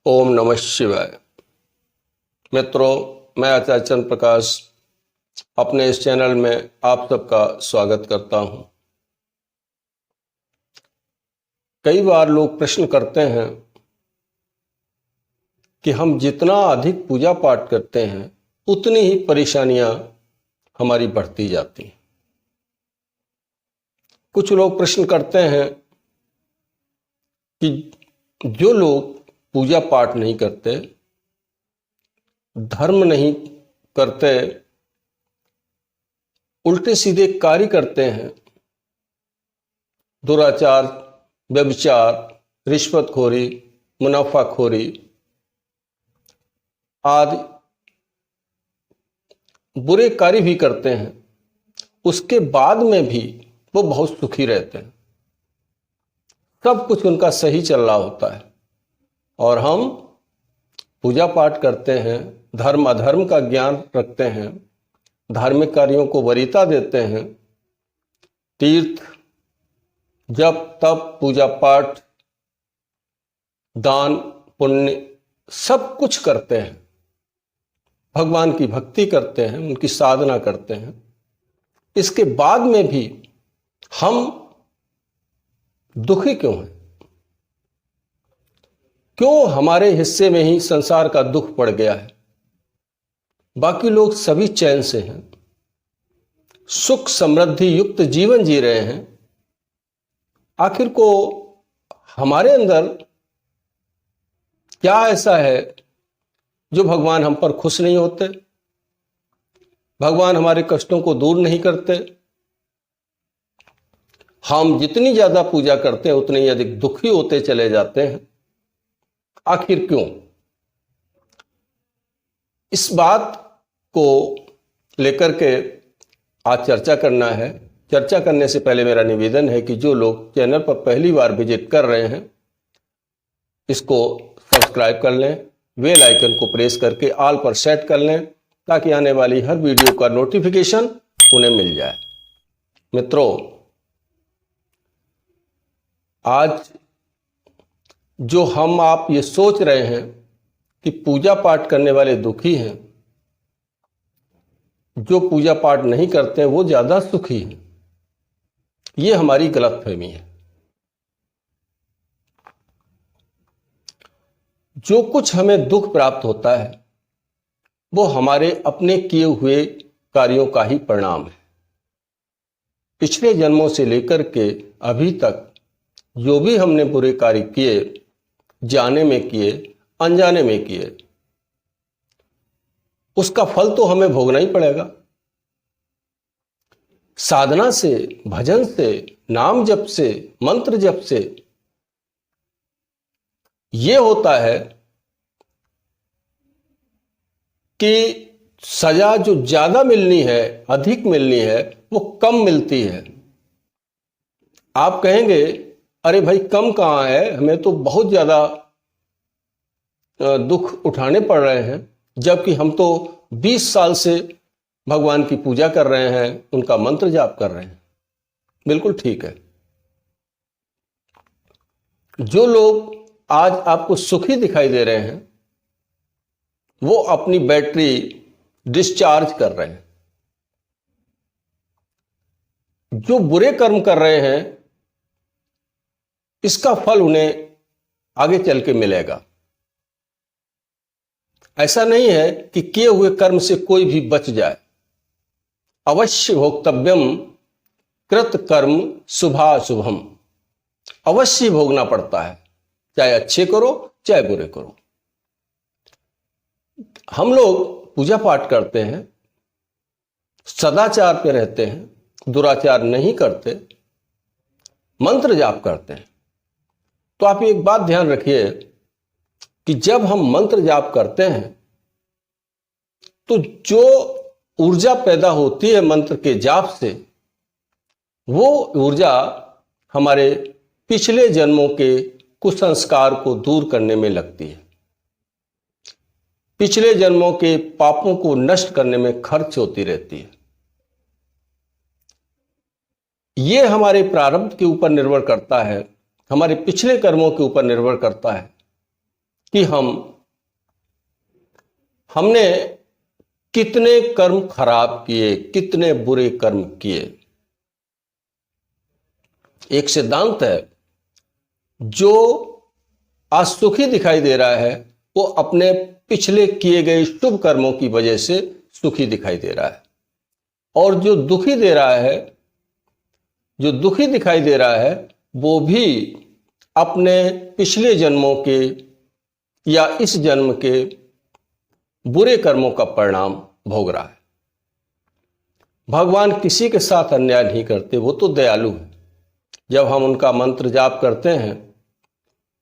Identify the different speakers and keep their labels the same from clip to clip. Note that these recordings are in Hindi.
Speaker 1: ओम नमः शिवाय। मित्रों, मैं आचार्य चंद्र प्रकाश अपने इस चैनल में आप सबका स्वागत करता हूं। कई बार लोग प्रश्न करते हैं कि हम जितना अधिक पूजा पाठ करते हैं उतनी ही परेशानियां हमारी बढ़ती जाती हैं। कुछ लोग प्रश्न करते हैं कि जो लोग पूजा पाठ नहीं करते, धर्म नहीं करते, उल्टे सीधे कार्य करते हैं, दुराचार, व्यभिचार, रिश्वतखोरी, मुनाफाखोरी आदि बुरे कार्य भी करते हैं, उसके बाद में भी वो बहुत सुखी रहते हैं। सब कुछ उनका सही चल रहा होता है और हम पूजा पाठ करते हैं, धर्म अधर्म का ज्ञान रखते हैं, धार्मिक कार्यों को वरीयता देते हैं, तीर्थ, जप, तप, पूजा पाठ, दान, पुण्य सब कुछ करते हैं, भगवान की भक्ति करते हैं, उनकी साधना करते हैं। इसके बाद में भी हम दुखी क्यों हैं? क्यों हमारे हिस्से में ही संसार का दुख पड़ गया है? बाकी लोग सभी चैन से हैं, सुख समृद्धि युक्त जीवन जी रहे हैं। आखिर को हमारे अंदर क्या ऐसा है जो भगवान हम पर खुश नहीं होते? भगवान हमारे कष्टों को दूर नहीं करते? हम जितनी ज्यादा पूजा करते हैं उतने ही अधिक दुखी होते चले जाते हैं। आखिर क्यों? इस बात को लेकर के आज चर्चा करना है। चर्चा करने से पहले मेरा निवेदन है कि जो लोग चैनल पर पहली बार विजिट कर रहे हैं, इसको सब्सक्राइब कर लें, बेल आइकन को प्रेस करके ऑल पर सेट कर लें ताकि आने वाली हर वीडियो का नोटिफिकेशन उन्हें मिल जाए। मित्रों, आज जो हम आप ये सोच रहे हैं कि पूजा पाठ करने वाले दुखी हैं, जो पूजा पाठ नहीं करते हैं वो ज्यादा सुखी हैं, ये हमारी गलतफहमी है। जो कुछ हमें दुख प्राप्त होता है वो हमारे अपने किए हुए कार्यों का ही परिणाम है। पिछले जन्मों से लेकर के अभी तक जो भी हमने बुरे कार्य किए, जाने में किए, अनजाने में किए, उसका फल तो हमें भोगना ही पड़ेगा। साधना से, भजन से, नाम जप से, मंत्र जप से यह होता है कि सजा जो ज्यादा मिलनी है, अधिक मिलनी है, वो कम मिलती है। आप कहेंगे, अरे भाई कम कहाँ है, हमें तो बहुत ज्यादा दुख उठाने पड़ रहे हैं, जबकि हम तो 20 साल से भगवान की पूजा कर रहे हैं, उनका मंत्र जाप कर रहे हैं। बिल्कुल ठीक है। जो लोग आज आपको सुखी दिखाई दे रहे हैं वो अपनी बैटरी डिस्चार्ज कर रहे हैं। जो बुरे कर्म कर रहे हैं इसका फल उन्हें आगे चल के मिलेगा। ऐसा नहीं है कि किए हुए कर्म से कोई भी बच जाए। अवश्य भोक्तव्यम कृत कर्म शुभाशुभम, अवश्य भोगना पड़ता है, चाहे अच्छे करो चाहे बुरे करो। हम लोग पूजा पाठ करते हैं, सदाचार पे रहते हैं, दुराचार नहीं करते, मंत्र जाप करते हैं। तो आप एक बात ध्यान रखिए कि जब हम मंत्र जाप करते हैं तो जो ऊर्जा पैदा होती है मंत्र के जाप से, वो ऊर्जा हमारे पिछले जन्मों के कुसंस्कार को दूर करने में लगती है, पिछले जन्मों के पापों को नष्ट करने में खर्च होती रहती है। ये हमारे प्रारब्ध के ऊपर निर्भर करता है, हमारे पिछले कर्मों के ऊपर निर्भर करता है कि हमने कितने कर्म खराब किए, कितने बुरे कर्म किए। एक सिद्धांत है, जो आज सुखी दिखाई दे रहा है वो अपने पिछले किए गए शुभ कर्मों की वजह से सुखी दिखाई दे रहा है, और जो दुखी दिखाई दे रहा है वो भी अपने पिछले जन्मों के या इस जन्म के बुरे कर्मों का परिणाम भोग रहा है। भगवान किसी के साथ अन्याय नहीं करते, वो तो दयालु है। जब हम उनका मंत्र जाप करते हैं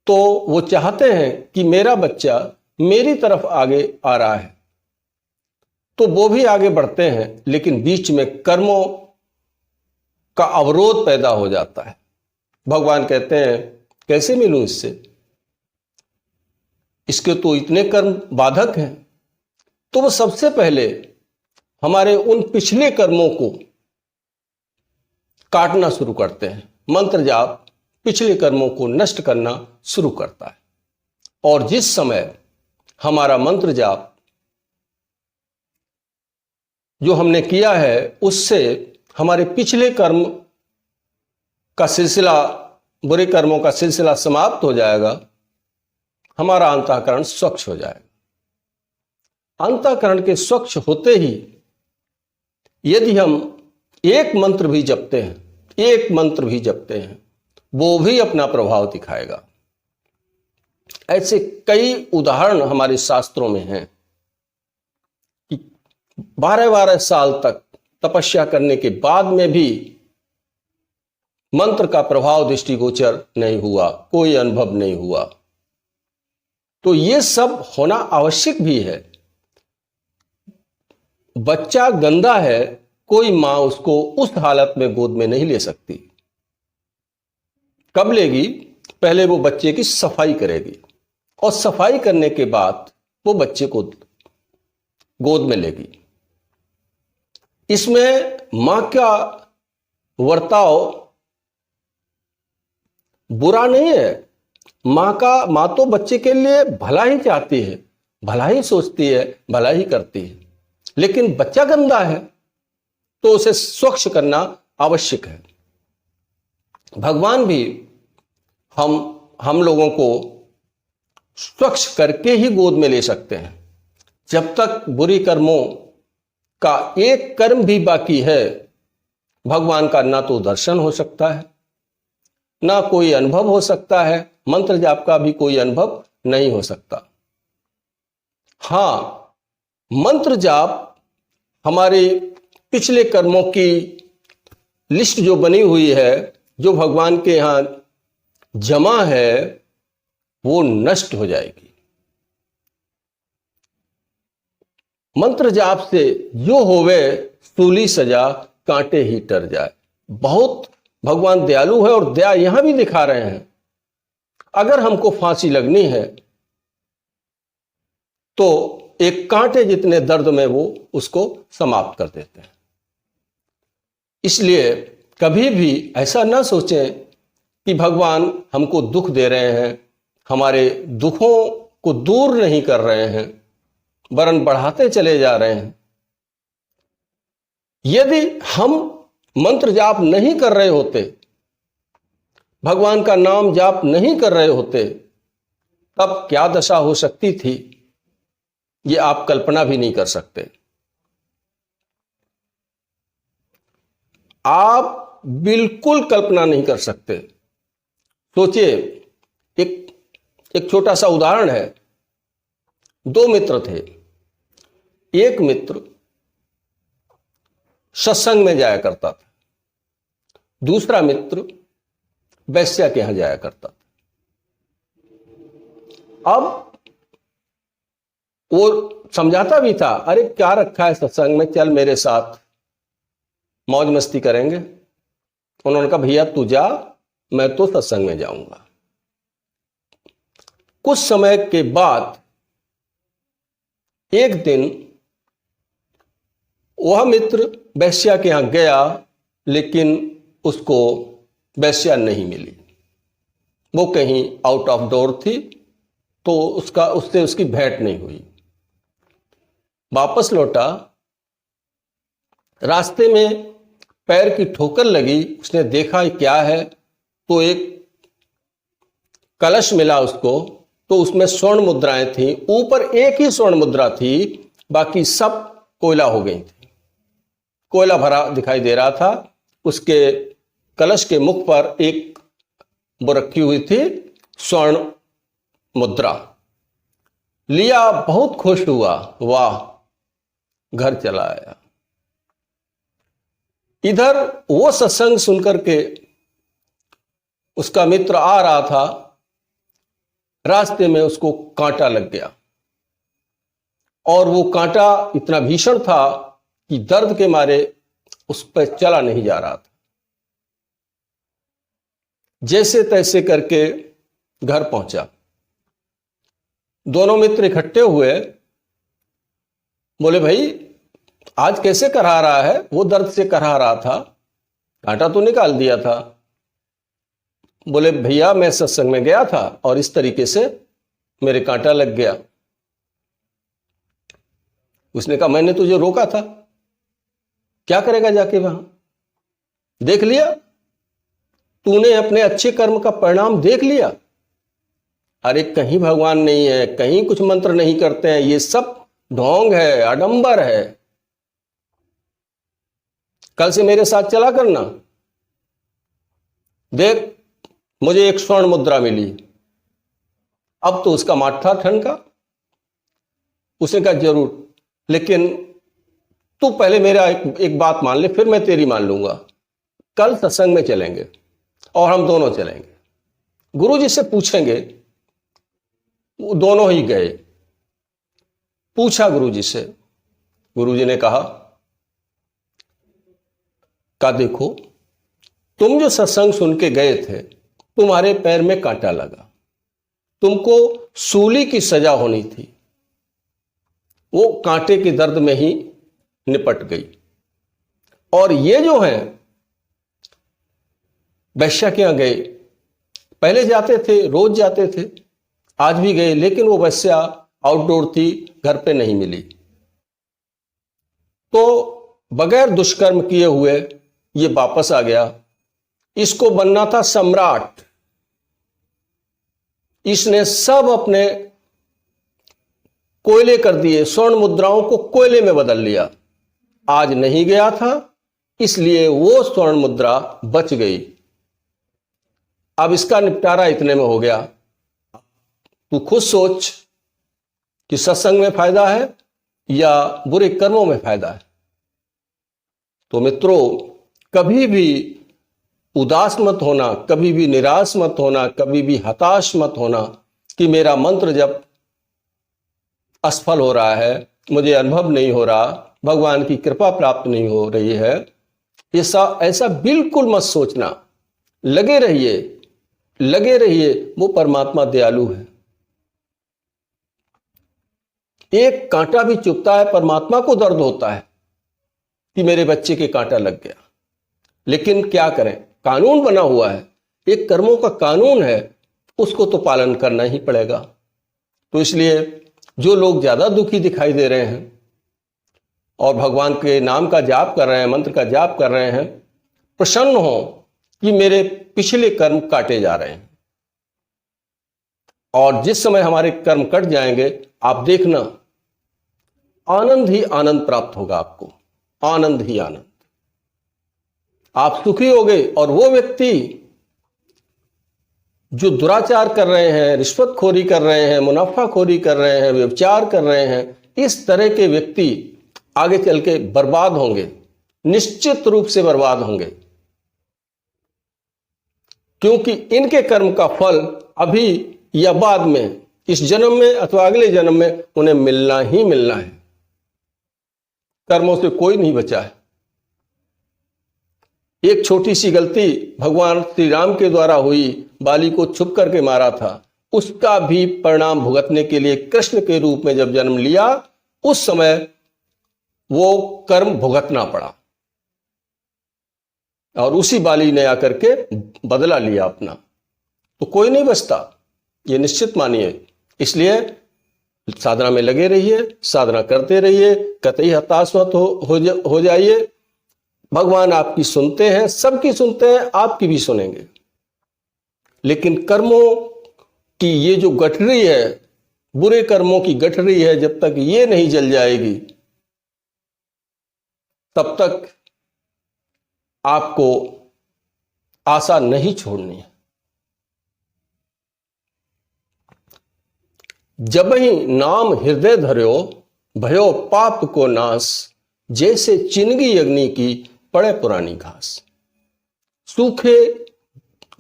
Speaker 1: तो वो चाहते हैं कि मेरा बच्चा मेरी तरफ आगे आ रहा है, तो वो भी आगे बढ़ते हैं, लेकिन बीच में कर्मों का अवरोध पैदा हो जाता है। भगवान कहते हैं कैसे मिलूं इससे, इसके तो इतने कर्म बाधक हैं। तो वो सबसे पहले हमारे उन पिछले कर्मों को काटना शुरू करते हैं। मंत्र जाप पिछले कर्मों को नष्ट करना शुरू करता है, और जिस समय हमारा मंत्र जाप जो हमने किया है उससे हमारे पिछले कर्म का सिलसिला, बुरे कर्मों का सिलसिला समाप्त हो जाएगा, हमारा अंतःकरण स्वच्छ हो जाएगा। अंतःकरण के स्वच्छ होते ही यदि हम एक मंत्र भी जपते हैं, वो भी अपना प्रभाव दिखाएगा। ऐसे कई उदाहरण हमारे शास्त्रों में हैं कि 12-12 साल तक तपस्या करने के बाद में भी मंत्र का प्रभाव दृष्टिगोचर नहीं हुआ, कोई अनुभव नहीं हुआ। तो ये सब होना आवश्यक भी है। बच्चा गंदा है, कोई मां उसको उस हालत में गोद में नहीं ले सकती। कब लेगी? पहले वो बच्चे की सफाई करेगी, और सफाई करने के बाद वो बच्चे को गोद में लेगी। इसमें मां का वर्ताव बुरा नहीं है। मां तो बच्चे के लिए भला ही चाहती है, भला ही सोचती है, भला ही करती है। लेकिन बच्चा गंदा है तो उसे स्वच्छ करना आवश्यक है। भगवान भी हम लोगों को स्वच्छ करके ही गोद में ले सकते हैं। जब तक बुरी कर्मों का एक कर्म भी बाकी है, भगवान का ना तो दर्शन हो सकता है, ना कोई अनुभव हो सकता है, मंत्र जाप का भी कोई अनुभव नहीं हो सकता। हां, मंत्र जाप हमारे पिछले कर्मों की लिस्ट जो बनी हुई है, जो भगवान के यहां जमा है, वो नष्ट हो जाएगी। मंत्र जाप से जो होवे सूली सजा, कांटे ही टर जाए। बहुत भगवान दयालु है, और दया यहां भी दिखा रहे हैं। अगर हमको फांसी लगनी है तो एक कांटे जितने दर्द में वो उसको समाप्त कर देते हैं। इसलिए कभी भी ऐसा ना सोचें कि भगवान हमको दुख दे रहे हैं, हमारे दुखों को दूर नहीं कर रहे हैं, वरन बढ़ाते चले जा रहे हैं। यदि हम मंत्र जाप नहीं कर रहे होते, भगवान का नाम जाप नहीं कर रहे होते, तब क्या दशा हो सकती थी, ये आप कल्पना भी नहीं कर सकते। आप बिल्कुल कल्पना नहीं कर सकते। सोचिए, एक छोटा सा उदाहरण है। दो मित्र थे। एक मित्र सत्संग में जाया करता था, दूसरा मित्र वैश्या के यहां जाया करता था। अब वो समझाता भी था, अरे क्या रखा है सत्संग में, चल मेरे साथ मौज मस्ती करेंगे। उन्होंने कहा भैया तू जा, मैं तो सत्संग में जाऊंगा। कुछ समय के बाद एक दिन वह मित्र वैश्या के यहां गया, लेकिन उसको वैश्या नहीं मिली। वो कहीं आउट ऑफ डोर थी, तो उससे उसकी भेंट नहीं हुई। वापस लौटा, रास्ते में पैर की ठोकर लगी, उसने देखा क्या है, तो एक कलश मिला उसको, तो उसमें स्वर्ण मुद्राएं थी। ऊपर एक ही स्वर्ण मुद्रा थी, बाकी सब कोयला हो गई थी। कोयला भरा दिखाई दे रहा था। उसके कलश के मुख पर एक वो रखी हुई थी स्वर्ण मुद्रा। लिया, बहुत खुश हुआ, वाह, घर चला आया। इधर वो सत्संग सुनकर के उसका मित्र आ रहा था, रास्ते में उसको कांटा लग गया, और वो कांटा इतना भीषण था कि दर्द के मारे उस पर चला नहीं जा रहा था। जैसे तैसे करके घर पहुंचा। दोनों मित्र इकट्ठे हुए, बोले भाई आज कैसे करहा रहा है? वो दर्द से करहा रहा था, कांटा तो निकाल दिया था। बोले भैया मैं सत्संग में गया था और इस तरीके से मेरे कांटा लग गया। उसने कहा मैंने तुझे रोका था, क्या करेगा जाके वहां? देख लिया तूने, अपने अच्छे कर्म का परिणाम देख लिया। अरे कहीं भगवान नहीं है, कहीं कुछ मंत्र नहीं करते हैं, ये सब ढोंग है, आडंबर है। कल से मेरे साथ चला करना, देख मुझे एक स्वर्ण मुद्रा मिली। अब तो उसका माथा ठनका। उसने कहा जरूर, लेकिन तू पहले मेरा एक बात मान ले, फिर मैं तेरी मान लूंगा। कल सत्संग में चलेंगे और हम दोनों चलेंगे, गुरुजी से पूछेंगे। वो दोनों ही गए, पूछा गुरुजी से। गुरुजी ने कहा देखो तुम जो सत्संग सुन के गए थे, तुम्हारे पैर में कांटा लगा, तुमको सूली की सजा होनी थी, वो कांटे के दर्द में ही निपट गई। और ये जो हैं वैश्या के यहां गए, पहले जाते थे, रोज जाते थे, आज भी गए, लेकिन वो वैश्या आउटडोर थी, घर पे नहीं मिली। तो बगैर दुष्कर्म किए हुए ये वापस आ गया। इसको बनना था सम्राट। इसने सब अपने कोयले कर दिए, स्वर्ण मुद्राओं को कोयले में बदल लिया। आज नहीं गया था, इसलिए वो स्वर्ण मुद्रा बच गई। अब इसका निपटारा इतने में हो गया। तू खुद सोच कि सत्संग में फायदा है या बुरे कर्मों में फायदा है। तो मित्रों, कभी भी उदास मत होना, कभी भी निराश मत होना, कभी भी हताश मत होना कि मेरा मंत्र जब असफल हो रहा है, मुझे अनुभव नहीं हो रहा, भगवान की कृपा प्राप्त नहीं हो रही है। ऐसा बिल्कुल मत सोचना। लगे रहिए, लगे रहिए, वो परमात्मा दयालु है। एक कांटा भी चुभता है, परमात्मा को दर्द होता है कि मेरे बच्चे के कांटा लग गया। लेकिन क्या करें, कानून बना हुआ है, एक कर्मों का कानून है, उसको तो पालन करना ही पड़ेगा। तो इसलिए जो लोग ज्यादा दुखी दिखाई दे रहे हैं और भगवान के नाम का जाप कर रहे हैं, मंत्र का जाप कर रहे हैं, प्रसन्न हो कि मेरे पिछले कर्म काटे जा रहे हैं। और जिस समय हमारे कर्म कट जाएंगे, आप देखना आनंद ही आनंद प्राप्त होगा आपको, आनंद ही आनंद। आप सुखी होंगे। और वो व्यक्ति जो दुराचार कर रहे हैं, रिश्वतखोरी कर रहे हैं, मुनाफाखोरी कर रहे हैं, व्यभिचार कर रहे हैं, इस तरह के व्यक्ति आगे चल के बर्बाद होंगे, निश्चित रूप से बर्बाद होंगे। क्योंकि इनके कर्म का फल अभी या बाद में, इस जन्म में अथवा अगले जन्म में उन्हें मिलना ही मिलना है। कर्मों से कोई नहीं बचा है। एक छोटी सी गलती भगवान श्री राम के द्वारा हुई, बाली को छुप करके मारा था, उसका भी परिणाम भुगतने के लिए कृष्ण के रूप में जब जन्म लिया, उस समय वो कर्म भुगतना पड़ा और उसी बाली ने आकर के बदला लिया अपना। तो कोई नहीं बचता, ये निश्चित मानिए। इसलिए साधना में लगे रहिए, साधना करते रहिए, कतई हताश मत हो जाइए। भगवान आपकी सुनते हैं, सबकी सुनते हैं, आपकी भी सुनेंगे। लेकिन कर्मों की ये जो गठरी है, बुरे कर्मों की गठरी है, जब तक ये नहीं जल जाएगी तब तक आपको आशा नहीं छोड़नी है। जब ही नाम हृदय धर्यो भयो पाप को नाश, जैसे चिनगी अग्नि की पड़े पुरानी घास। सूखे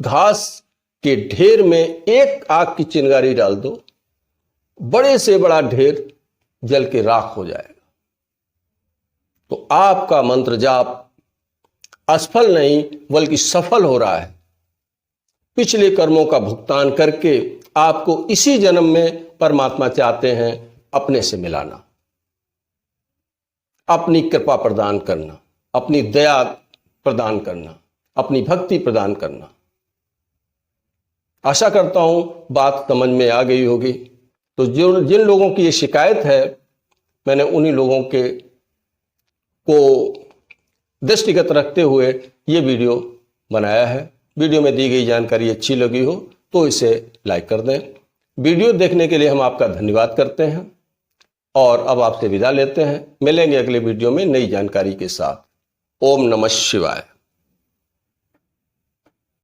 Speaker 1: घास के ढेर में एक आग की चिंगारी डाल दो, बड़े से बड़ा ढेर जल के राख हो जाएगा। तो आपका मंत्र जाप असफल नहीं बल्कि सफल हो रहा है। पिछले कर्मों का भुगतान करके आपको इसी जन्म में परमात्मा चाहते हैं अपने से मिलाना, अपनी कृपा प्रदान करना, अपनी दया प्रदान करना, अपनी भक्ति प्रदान करना। आशा करता हूं बात समझ में आ गई होगी। तो जिन लोगों की ये शिकायत है, मैंने उन्हीं लोगों को दृष्टिगत रखते हुए ये वीडियो बनाया है। वीडियो में दी गई जानकारी अच्छी लगी हो तो इसे लाइक कर दें। वीडियो देखने के लिए हम आपका धन्यवाद करते हैं और अब आपसे विदा लेते हैं। मिलेंगे अगले वीडियो में नई जानकारी के साथ। ओम नमः शिवाय।